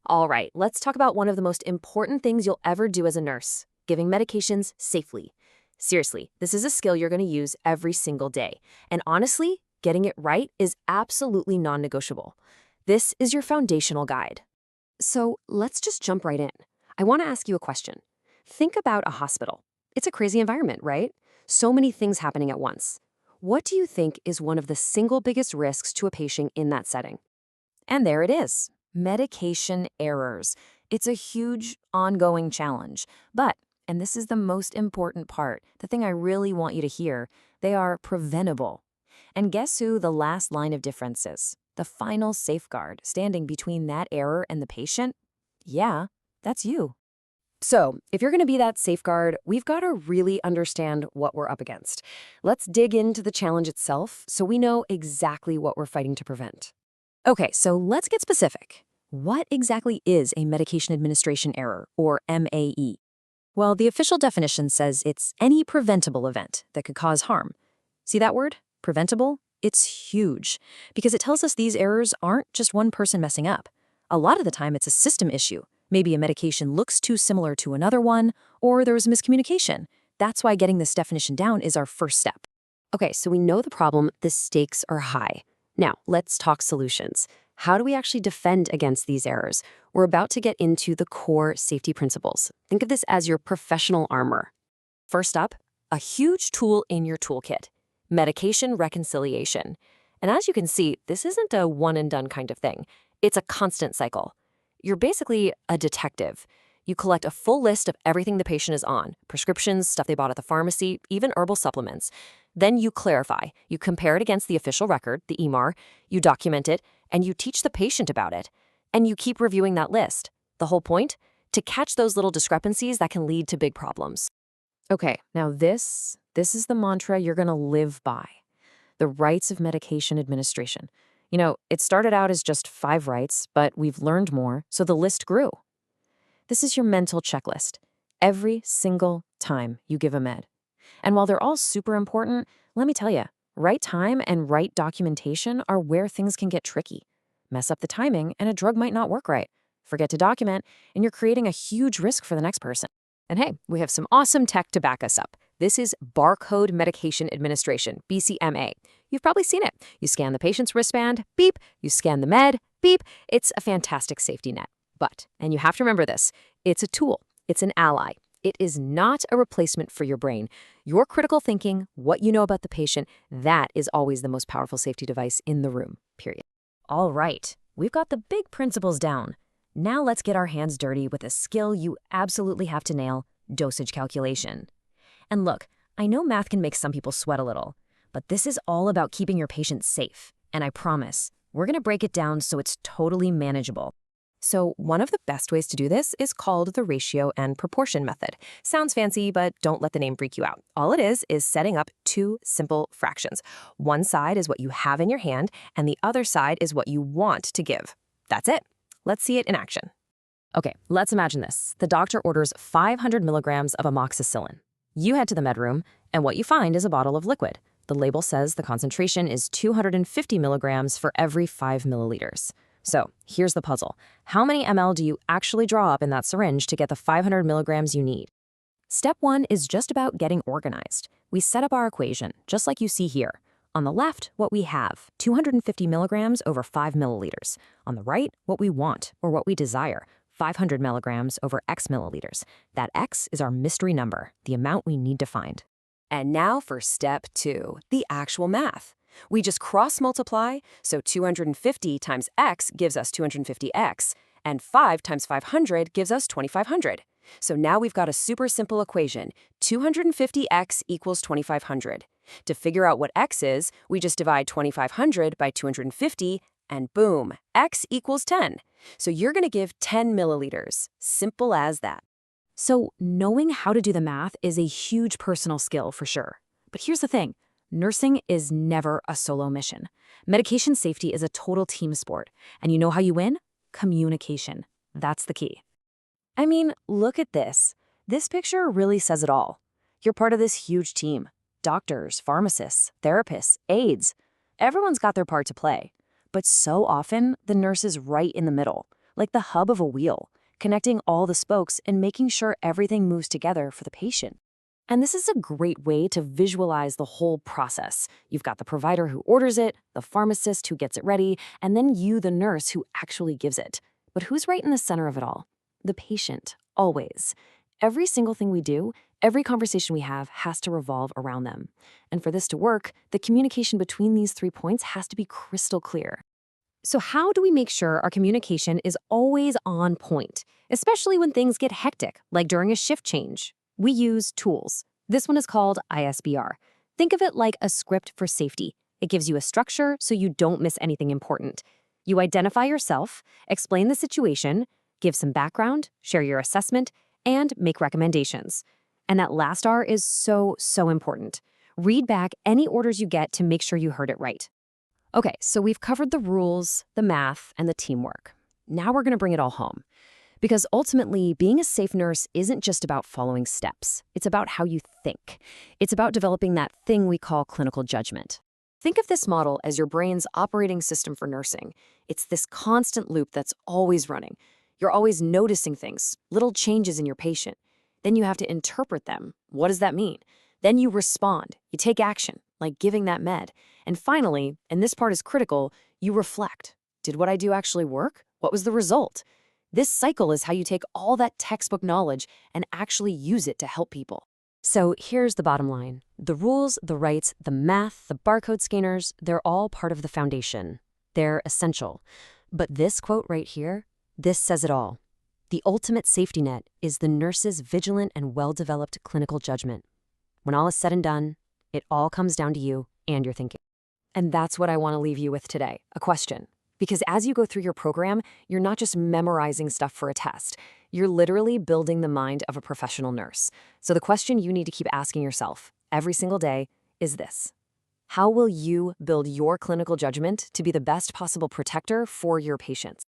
All right, let's talk about one of the most important things you'll ever do as a nurse, giving medications safely. Seriously, this is a skill you're going to use every single day. And honestly, getting it right is absolutely non-negotiable. This is your foundational guide. So let's just jump right in. I want to ask you a question. Think about a hospital. It's a crazy environment, right? So many things happening at once. What do you think is one of the single biggest risks to a patient in that setting? And there it is, medication errors. It's a huge, ongoing challenge. But, and this is the most important part, the thing I really want you to hear, they are preventable. And guess who the last line of difference is? The final safeguard standing between that error and the patient? Yeah, that's you. So, if you're going to be that safeguard, we've got to really understand what we're up against. Let's dig into the challenge itself so we know exactly what we're fighting to prevent. Okay, so let's get specific. What exactly is a medication administration error, or MAE? Well, the official definition says it's any preventable event that could cause harm. See that word? Preventable? It's huge, because it tells us these errors aren't just one person messing up. A lot of the time, it's a system issue. Maybe a medication looks too similar to another one, or there was miscommunication. That's why getting this definition down is our first step. Okay, so we know the problem, the stakes are high. Now, let's talk solutions. How do we actually defend against these errors? We're about to get into the core safety principles. Think of this as your professional armor. First up, a huge tool in your toolkit, medication reconciliation. And as you can see, this isn't a one-and-done kind of thing. It's a constant cycle. You're basically a detective. You collect a full list of everything the patient is on, prescriptions, stuff they bought at the pharmacy, even herbal supplements. Then you clarify. You compare it against the official record, the EMR, you document it, and you teach the patient about it. And you keep reviewing that list. The whole point? To catch those little discrepancies that can lead to big problems. Okay, now this is the mantra you're going to live by. The rights of medication administration. You know, it started out as just 5 rights, but we've learned more, so the list grew. This is your mental checklist. Every single time you give a med. And while they're all super important, let me tell you, right time and right documentation are where things can get tricky. Mess up the timing and a drug might not work right. Forget to document, and you're creating a huge risk for the next person. And hey, we have some awesome tech to back us up. This is Barcode Medication Administration, BCMA. You've probably seen it. You scan the patient's wristband, beep. You scan the med, beep. It's a fantastic safety net. But, and you have to remember this, it's a tool. It's an ally. It is not a replacement for your brain. Your critical thinking, what you know about the patient, that is always the most powerful safety device in the room, period. All right, we've got the big principles down. Now let's get our hands dirty with a skill you absolutely have to nail, dosage calculation. And look, I know math can make some people sweat a little, but this is all about keeping your patient safe. And I promise, we're going to break it down so it's totally manageable. So one of the best ways to do this is called the ratio and proportion method. Sounds fancy, but don't let the name freak you out. All it is setting up 2 simple fractions. One side is what you have in your hand, and the other side is what you want to give. That's it. Let's see it in action. Okay, let's imagine this. The doctor orders 500 milligrams of amoxicillin. You head to the med room, and what you find is a bottle of liquid. The label says the concentration is 250 milligrams for every 5 milliliters. So here's the puzzle. How many ml do you actually draw up in that syringe to get the 500 milligrams you need? Step 1 is just about getting organized. We set up our equation, just like you see here. On the left, what we have, 250 milligrams over 5 milliliters. On the right, what we want, or what we desire, 500 milligrams over X milliliters. That X is our mystery number, the amount we need to find. And now for step 2, the actual math. We just cross-multiply, so 250 times X gives us 250X, and 5 times 500 gives us 2500. So now we've got a super simple equation, 250X equals 2500. To figure out what X is, we just divide 2500 by 250, and boom, X equals 10. So you're going to give 10 milliliters. Simple as that. So knowing how to do the math is a huge personal skill for sure. But here's the thing. Nursing is never a solo mission. Medication safety is a total team sport. And you know how you win? Communication. That's the key. I mean, look at this. This picture really says it all. You're part of this huge team. Doctors, pharmacists, therapists, aides. Everyone's got their part to play. But so often, the nurse is right in the middle, like the hub of a wheel, connecting all the spokes and making sure everything moves together for the patient. And this is a great way to visualize the whole process. You've got the provider who orders it, the pharmacist who gets it ready, and then you, the nurse, who actually gives it. But who's right in the center of it all? The patient, always. Every single thing we do, every conversation we have has to revolve around them. And for this to work, the communication between these 3 points has to be crystal clear. So how do we make sure our communication is always on point, especially when things get hectic, like during a shift change? We use tools. This one is called ISBR. Think of it like a script for safety. It gives you a structure so you don't miss anything important. You identify yourself, explain the situation, give some background, share your assessment, and make recommendations. And that last R is so important. Read back any orders you get to make sure you heard it right. Okay, so we've covered the rules, the math, and the teamwork. Now we're going to bring it all home. Because ultimately, being a safe nurse isn't just about following steps. It's about how you think. It's about developing that thing we call clinical judgment. Think of this model as your brain's operating system for nursing. It's this constant loop that's always running. You're always noticing things, little changes in your patient. Then you have to interpret them. What does that mean? Then you respond. You take action, like giving that med. And finally, and this part is critical, you reflect. Did what I do actually work? What was the result? This cycle is how you take all that textbook knowledge and actually use it to help people. So here's the bottom line. The rules, the rights, the math, the barcode scanners, they're all part of the foundation. They're essential. But this quote right here, this says it all. The ultimate safety net is the nurse's vigilant and well-developed clinical judgment. When all is said and done, it all comes down to you and your thinking. And that's what I want to leave you with today, a question. Because as you go through your program, you're not just memorizing stuff for a test. You're literally building the mind of a professional nurse. So the question you need to keep asking yourself every single day is this. How will you build your clinical judgment to be the best possible protector for your patients?